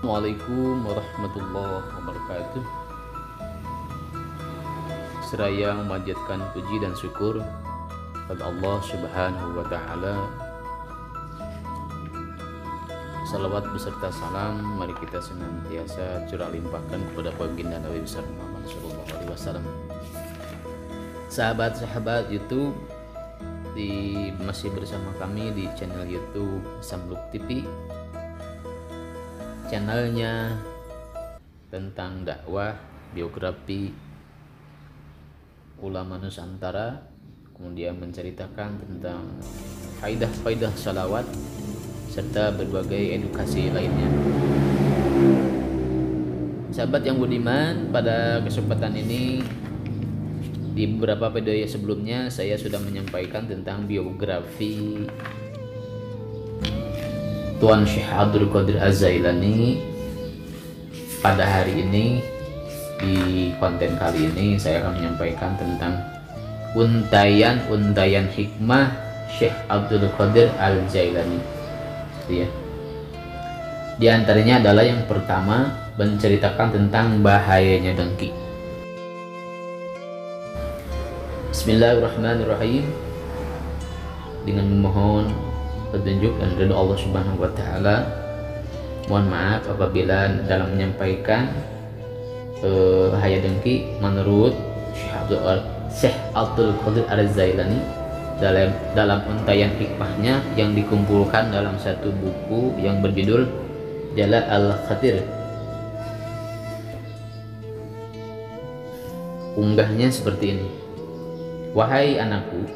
Assalamualaikum warahmatullahi wabarakatuh. Seraya memanjatkan puji dan syukur kepada Allah Subhanahu wa taala. Salawat beserta salam mari kita senantiasa curah limpahkan kepada baginda Nabi besar Muhammad sallallahu alaihi wasallam. Sahabat-sahabat YouTube masih bersama kami di channel YouTube Samluk TV. Channelnya tentang dakwah, biografi ulama Nusantara, kemudian menceritakan tentang faidah-faidah salawat serta berbagai edukasi lainnya. Sahabat yang budiman, pada kesempatan ini di beberapa video sebelumnya saya sudah menyampaikan tentang biografi Tuan Syekh Abdul Qadir Az-Zailani. Pada hari ini di konten kali ini saya akan menyampaikan tentang untayan hikmah Syekh Abdul Qadir Al-Zailani. Ya. Di antaranya adalah yang pertama menceritakan tentang bahayanya dengki. Bismillahirrahmanirrahim. Dengan memohon petunjuk dan ridho Allah Subhanahu wa taala. Mohon maaf apabila dalam menyampaikan bahaya dengki menurut Syekh Abdul Qadir Al-Zailani dalam untayan hikmahnya yang dikumpulkan dalam satu buku yang berjudul Jalal Al-Khatir. Unggahnya seperti ini. Wahai anakku,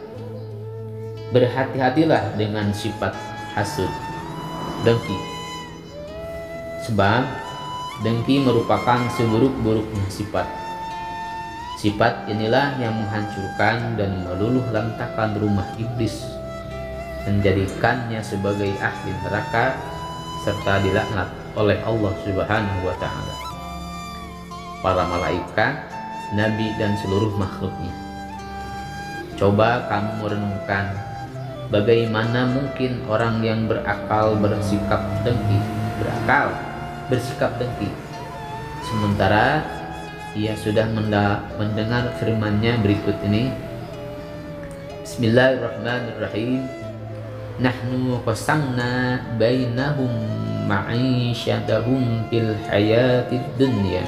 berhati-hatilah dengan sifat hasud, dengki. Sebab dengki merupakan seburuk-buruknya sifat. Sifat inilah yang menghancurkan dan meluluh lantakkan rumah iblis, menjadikannya sebagai ahli neraka serta dilaknat oleh Allah Subhanahu wa taala, para malaikat, nabi dan seluruh makhluknya. Coba kamu merenungkan bagaimana mungkin orang yang bersikap dengki sementara ia sudah mendengar firman-Nya berikut ini. Bismillahirrahmanirrahim. Nahnu qasamna bainahum ma'isyatahum fil hayatid dunya.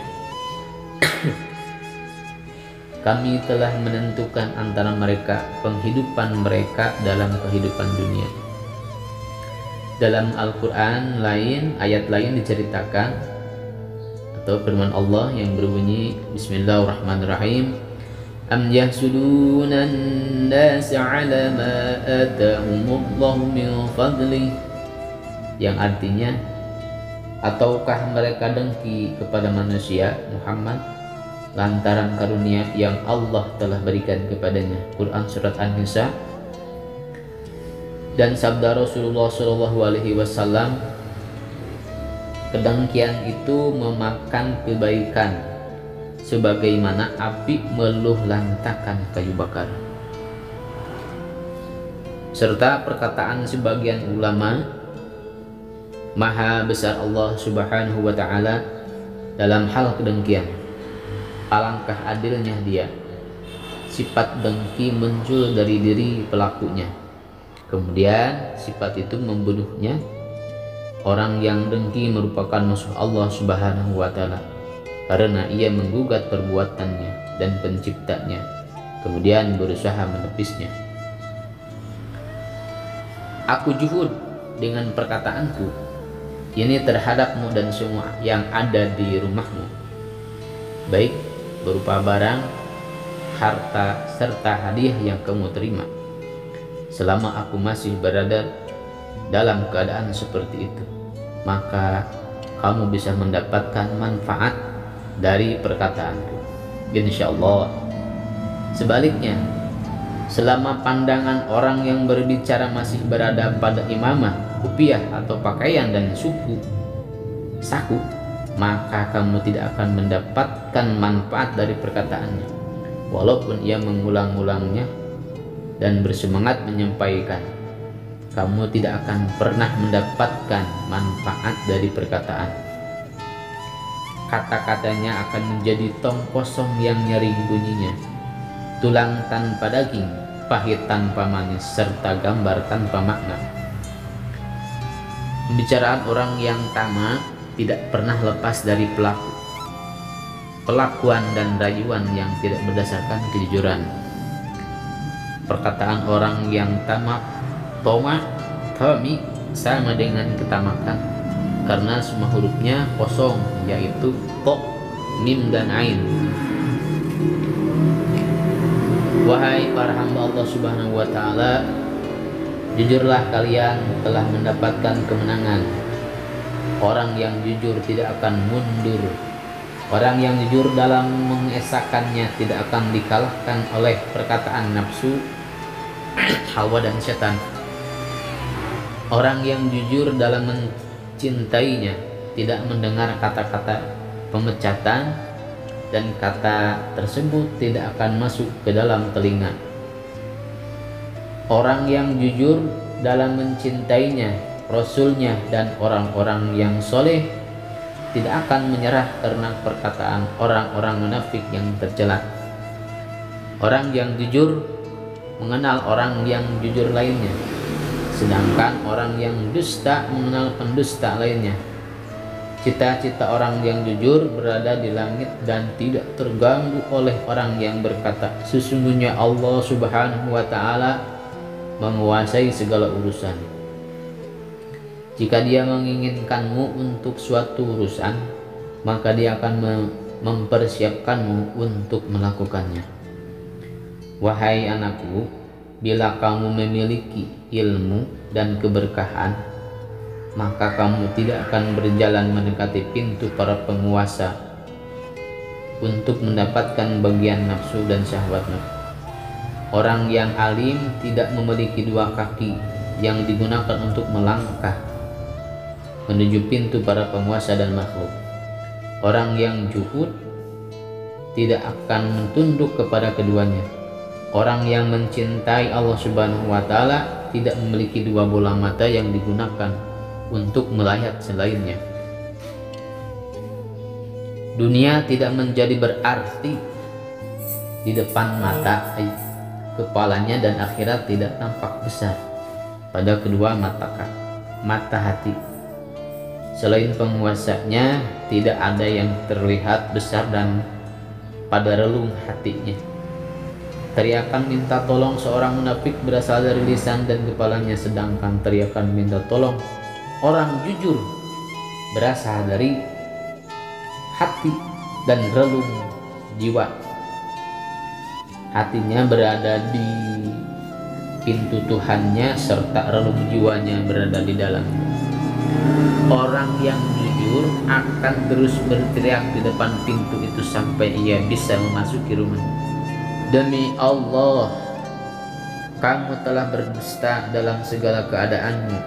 Kami telah menentukan antara mereka penghidupan mereka dalam kehidupan dunia. Dalam Al-Quran lain, ayat lain diceritakan atau firman Allah yang berbunyi Bismillahirrahmanirrahim. Am yahsudunan nasa ala ma atahumullahu min fadli, yang artinya, ataukah mereka dengki kepada manusia Muhammad lantaran karunia yang Allah telah berikan kepadanya. Quran surat An-Nisa. Dan sabda Rasulullah SAW, kedengkian itu memakan kebaikan sebagaimana api meluh lantakan kayu bakar. Serta perkataan sebagian ulama, maha besar Allah Subhanahu wa taala dalam hal kedengkian. Alangkah adilnya Dia. Sifat dengki muncul dari diri pelakunya, kemudian sifat itu membunuhnya. Orang yang dengki merupakan musuh Allah Subhanahu wa taala karena ia menggugat perbuatannya dan penciptanya, kemudian berusaha menepisnya. Aku juhud dengan perkataanku ini terhadapmu dan semua yang ada di rumahmu, baik berupa barang, harta, serta hadiah yang kamu terima. Selama aku masih berada dalam keadaan seperti itu, maka kamu bisa mendapatkan manfaat dari perkataanku, insyaallah. Sebaliknya, selama pandangan orang yang berbicara masih berada pada imamah, kupiah atau pakaian dan saku, maka kamu tidak akan mendapatkan manfaat dari perkataannya, walaupun ia mengulang-ulangnya dan bersemangat menyampaikan. Kamu tidak akan pernah mendapatkan manfaat dari perkataan. kata-katanya akan menjadi tong kosong yang nyaring bunyinya, tulang tanpa daging, pahit tanpa manis, serta gambar tanpa makna. Pembicaraan orang yang tamak tidak pernah lepas dari pelakuan dan rayuan yang tidak berdasarkan kejujuran. Perkataan orang yang tamak, tami, sama dengan ketamakan, karena semua hurufnya kosong, yaitu to, mim, dan ain. Wahai para hamba Allah Subhanahu wa Ta'ala, jujurlah kalian telah mendapatkan kemenangan. Orang yang jujur tidak akan mundur. Orang yang jujur dalam mengesahkannya tidak akan dikalahkan oleh perkataan nafsu, hawa, dan setan. Orang yang jujur dalam mencintainya tidak mendengar kata-kata pemecatan, dan kata tersebut tidak akan masuk ke dalam telinga. Orang yang jujur dalam mencintainya, Rasulnya, dan orang-orang yang soleh tidak akan menyerah karena perkataan orang-orang munafik yang tercela. Orang yang jujur mengenal orang yang jujur lainnya, sedangkan orang yang dusta mengenal pendusta lainnya. Cita-cita orang yang jujur berada di langit dan tidak terganggu oleh orang yang berkata, sesungguhnya Allah Subhanahu wa Ta'ala menguasai segala urusan. Jika dia menginginkanmu untuk suatu urusan, maka dia akan mempersiapkanmu untuk melakukannya. Wahai anakku, bila kamu memiliki ilmu dan keberkahan, maka kamu tidak akan berjalan mendekati pintu para penguasa untuk mendapatkan bagian nafsu dan syahwatnya. Orang yang alim tidak memiliki dua kaki yang digunakan untuk melangkah menuju pintu para penguasa dan makhluk. Orang yang juhud tidak akan tunduk kepada keduanya. Orang yang mencintai Allah Subhanahu wa Ta'ala tidak memiliki dua bola mata yang digunakan untuk melihat selainnya. Dunia tidak menjadi berarti di depan mata kepalanya, dan akhirat tidak tampak besar pada kedua mata hati. Selain penguasanya, tidak ada yang terlihat besar dan pada relung hatinya. Teriakan minta tolong seorang munafik berasal dari lisan dan kepalanya, sedangkan teriakan minta tolong orang jujur berasal dari hati dan relung jiwa. Hatinya berada di pintu Tuhannya, serta relung jiwanya berada di dalam. Orang yang jujur akan terus berteriak di depan pintu itu sampai ia bisa memasuki rumah. Demi Allah, kamu telah berdusta dalam segala keadaanmu.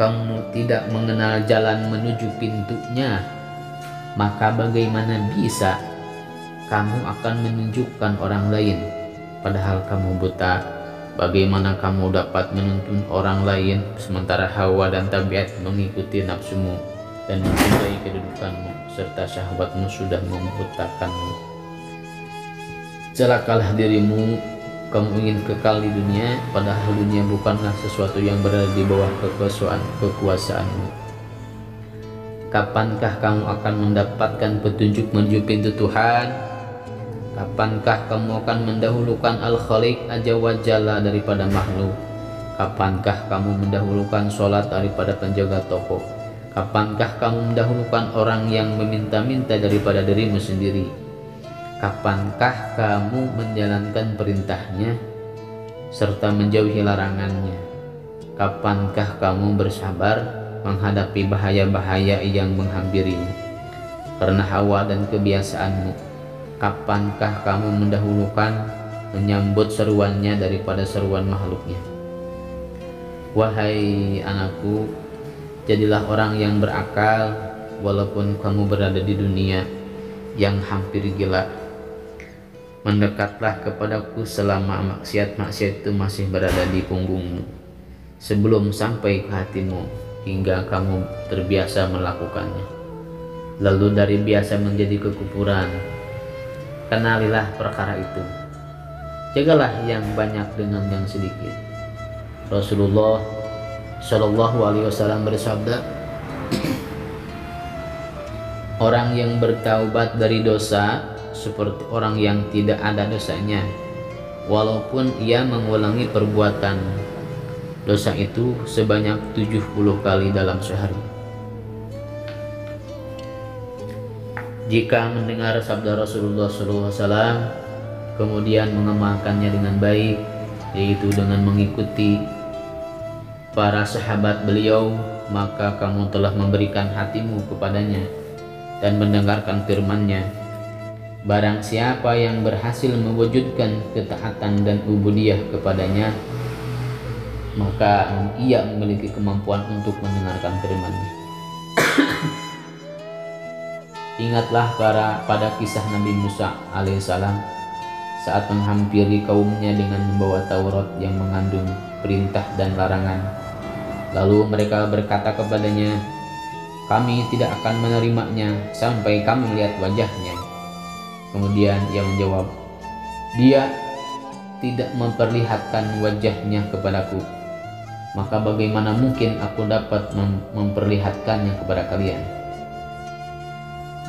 Kamu tidak mengenal jalan menuju pintunya, maka bagaimana bisa kamu akan menunjukkan orang lain padahal kamu buta? Bagaimana kamu dapat menuntun orang lain sementara hawa dan tabiat mengikuti nafsumu dan mencintai kedudukanmu serta syahwatmu sudah membutakanmu? Celakalah dirimu, kamu ingin kekal di dunia, padahal dunia bukanlah sesuatu yang berada di bawah kekuasaanmu. Kapankah kamu akan mendapatkan petunjuk menuju pintu Tuhan? Kapankah kamu akan mendahulukan Al-Khaliq Azza wa Jalla daripada makhluk? Kapankah kamu mendahulukan sholat daripada penjaga toko? Kapankah kamu mendahulukan orang yang meminta-minta daripada dirimu sendiri? Kapankah kamu menjalankan perintahnya serta menjauhi larangannya? Kapankah kamu bersabar menghadapi bahaya-bahaya yang menghampirimu karena hawa dan kebiasaanmu? Kapankah kamu mendahulukan menyambut seruannya daripada seruan makhluknya? Wahai anakku, jadilah orang yang berakal walaupun kamu berada di dunia yang hampir gila. Mendekatlah kepadaku selama maksiat-maksiat itu masih berada di punggungmu, sebelum sampai ke hatimu hingga kamu terbiasa melakukannya. lalu dari biasa menjadi kekufuran. Kenalilah perkara itu. Jagalah yang banyak dengan yang sedikit. Rasulullah Shallallahu Alaihi Wasallam bersabda, orang yang bertaubat dari dosa seperti orang yang tidak ada dosanya, walaupun ia mengulangi perbuatan dosa itu sebanyak 70 kali dalam sehari. Jika mendengar sabda Rasulullah SAW kemudian mengamalkannya dengan baik, yaitu dengan mengikuti para sahabat beliau, maka kamu telah memberikan hatimu kepadanya dan mendengarkan firman-Nya. Barang siapa yang berhasil mewujudkan ketaatan dan ubudiyah kepadanya, maka ia memiliki kemampuan untuk mendengarkan firman-Nya. Ingatlah pada kisah Nabi Musa alaihissalam saat menghampiri kaumnya dengan membawa Taurat yang mengandung perintah dan larangan. Lalu mereka berkata kepadanya, kami tidak akan menerimanya sampai kami melihat wajahnya. Kemudian ia menjawab, dia tidak memperlihatkan wajahnya kepadaku, maka bagaimana mungkin aku dapat memperlihatkannya kepada kalian?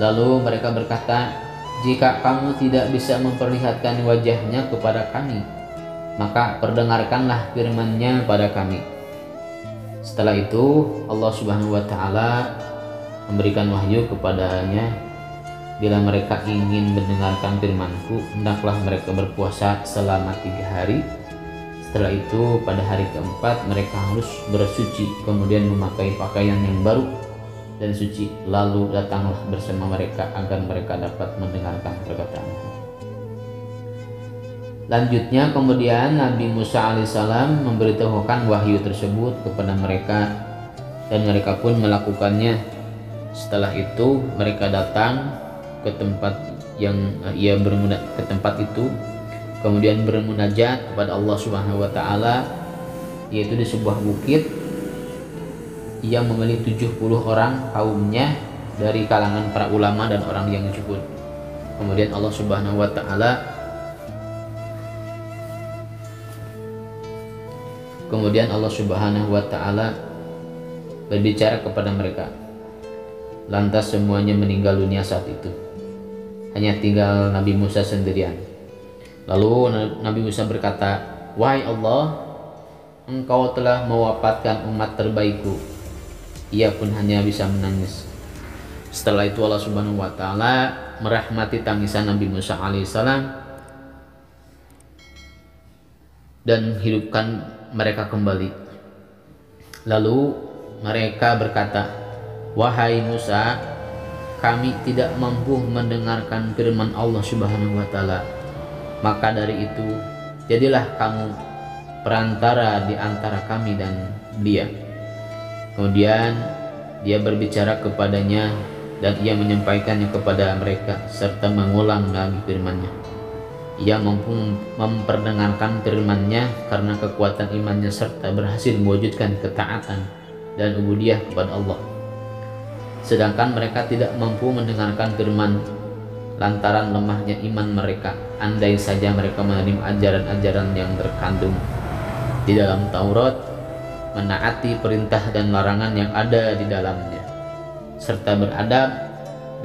Lalu mereka berkata, jika kamu tidak bisa memperlihatkan wajahnya kepada kami, maka perdengarkanlah firman-Nya pada kami. Setelah itu Allah Subhanahu wa Ta'ala memberikan wahyu kepadanya, bila mereka ingin mendengarkan firman-Ku, hendaklah mereka berpuasa selama 3 hari. Setelah itu pada hari keempat mereka harus bersuci, kemudian memakai pakaian yang baru dan suci, lalu datanglah bersama mereka agar mereka dapat mendengarkan perkataan-Ku. Lanjutnya kemudian Nabi Musa alaihissalam memberitahukan wahyu tersebut kepada mereka dan mereka pun melakukannya. Setelah itu mereka datang ke tempat yang ke tempat itu, kemudian bermunajat kepada Allah Subhanahu wa Ta'ala, yaitu di sebuah bukit. Ia memilih 70 orang kaumnya dari kalangan para ulama dan orang yang zuhud. Kemudian Allah Subhanahu wa Ta'ala berbicara kepada mereka. Lantas semuanya meninggal dunia saat itu. Hanya tinggal Nabi Musa sendirian. Lalu Nabi Musa berkata, wahai Allah, Engkau telah mewafatkan umat terbaikku. Ia pun hanya bisa menangis. Setelah itu Allah Subhanahu wa Ta'ala merahmati tangisan Nabi Musa alaihissalam dan hidupkan mereka kembali. Lalu mereka berkata, wahai Musa, kami tidak mampu mendengarkan firman Allah Subhanahu wa Ta'ala. Maka dari itu jadilah kamu perantara di antara kami dan dia. Kemudian dia berbicara kepadanya dan ia menyampaikannya kepada mereka serta mengulang lagi firman-Nya. Ia mampu memperdengarkan firman-Nya karena kekuatan imannya serta berhasil mewujudkan ketaatan dan ubudiyah kepada Allah. Sedangkan mereka tidak mampu mendengarkan firman lantaran lemahnya iman mereka. Andai saja mereka menerima ajaran-ajaran yang terkandung di dalam Taurat, menaati perintah dan larangan yang ada di dalamnya, serta beradab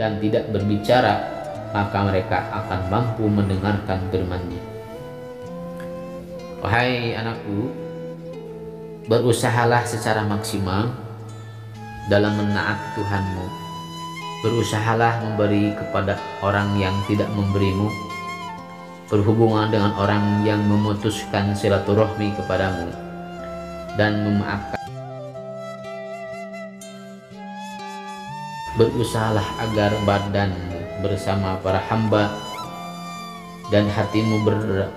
dan tidak berbicara, maka mereka akan mampu mendengarkan firman-Nya. Wahai anakku, berusahalah secara maksimal dalam menaati Tuhanmu. Berusahalah memberi kepada orang yang tidak memberimu, berhubungan dengan orang yang memutuskan silaturahmi kepadamu, dan memaafkan. Berusahalah agar badanmu bersama para hamba dan hatimu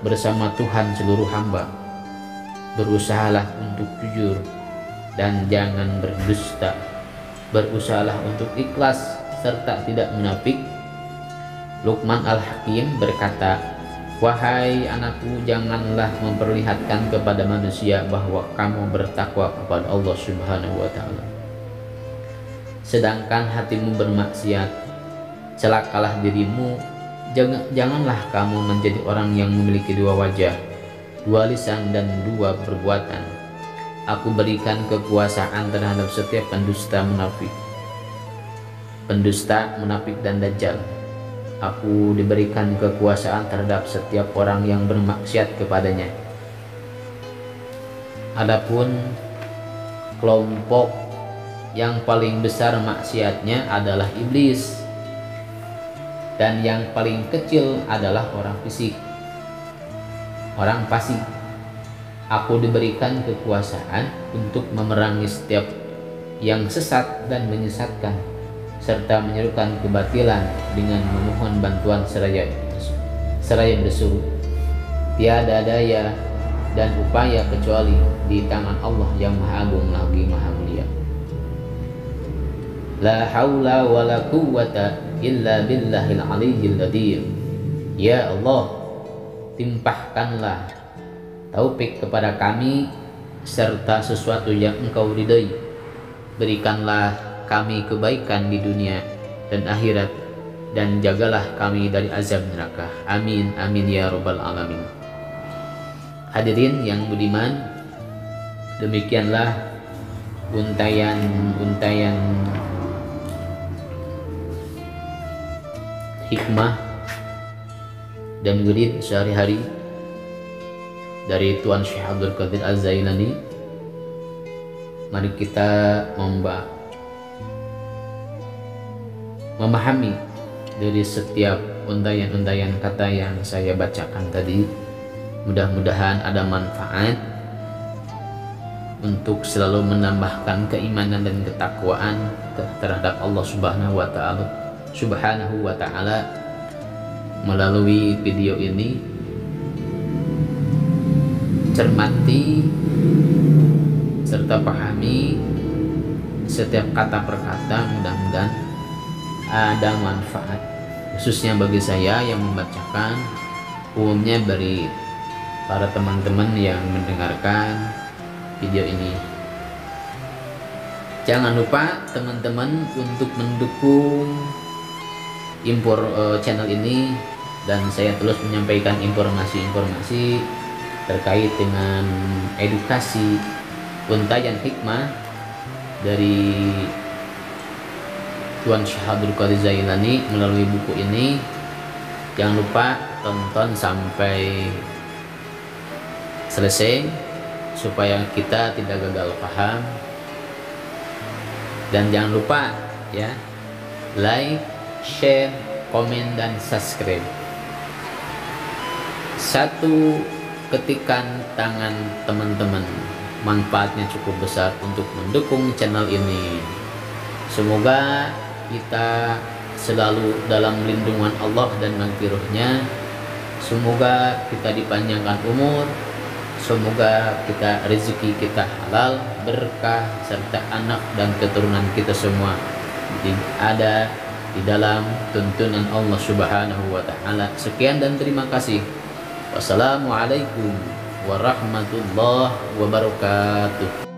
bersama Tuhan seluruh hamba. Berusahalah untuk jujur dan jangan berdusta. Berusahalah untuk ikhlas serta tidak munafik. Luqman Al-Hakim berkata, wahai anakku, janganlah memperlihatkan kepada manusia bahwa kamu bertakwa kepada Allah Subhanahu wa Ta'ala. sedangkan hatimu bermaksiat. Celakalah dirimu, janganlah kamu menjadi orang yang memiliki dua wajah, dua lisan dan dua perbuatan. Aku berikan kekuasaan terhadap setiap pendusta, munafik dan dajjal. Aku diberikan kekuasaan terhadap setiap orang yang bermaksiat kepadanya. Adapun kelompok yang paling besar maksiatnya adalah iblis, dan yang paling kecil adalah orang fasik. Aku diberikan kekuasaan untuk memerangi setiap yang sesat dan menyesatkan, serta menyerukan kebatilan dengan memohon bantuan seraya berseru, tiada daya dan upaya kecuali di tangan Allah yang Maha Agung lagi Maha Mulia. La haula wa la quwwata illa billahil aliyyil qadir. Ya Allah, timpahkanlah taufik kepada kami serta sesuatu yang Engkau ridai. Berikanlah kami kebaikan di dunia dan akhirat, dan jagalah kami dari azab neraka. Amin amin ya rabbal alamin. Hadirin yang budiman, demikianlah untayan hikmah dan wirid sehari-hari dari Tuan Syekh Abdul Qadir Az-Zailani. Mari kita memahami dari setiap untayan kata yang saya bacakan tadi. Mudah-mudahan ada manfaat untuk selalu menambahkan keimanan dan ketakwaan terhadap Allah Subhanahu wa ta'ala melalui video ini. Cermati serta pahami setiap kata per kata, mudah-mudahan ada manfaat, khususnya bagi saya yang membacakan, umumnya bagi para teman-teman yang mendengarkan video ini. Jangan lupa teman-teman untuk mendukung channel ini, dan saya terus menyampaikan informasi-informasi terkait dengan edukasi untayan hikmah dari Tuan Syekh Abdul Qadir Zailani melalui buku ini. Jangan lupa tonton sampai selesai supaya kita tidak gagal paham, dan jangan lupa ya, like, share, komen, dan subscribe. Satu ketikan tangan teman-teman, manfaatnya cukup besar untuk mendukung channel ini. Semoga kita selalu dalam lindungan Allah dan maghfirahnya. Semoga kita dipanjangkan umur, semoga rezeki kita halal, berkah, serta anak dan keturunan kita semua ada di dalam tuntunan Allah Subhanahu wa ta'ala. Sekian dan terima kasih. Wassalamualaikum warahmatullahi wabarakatuh.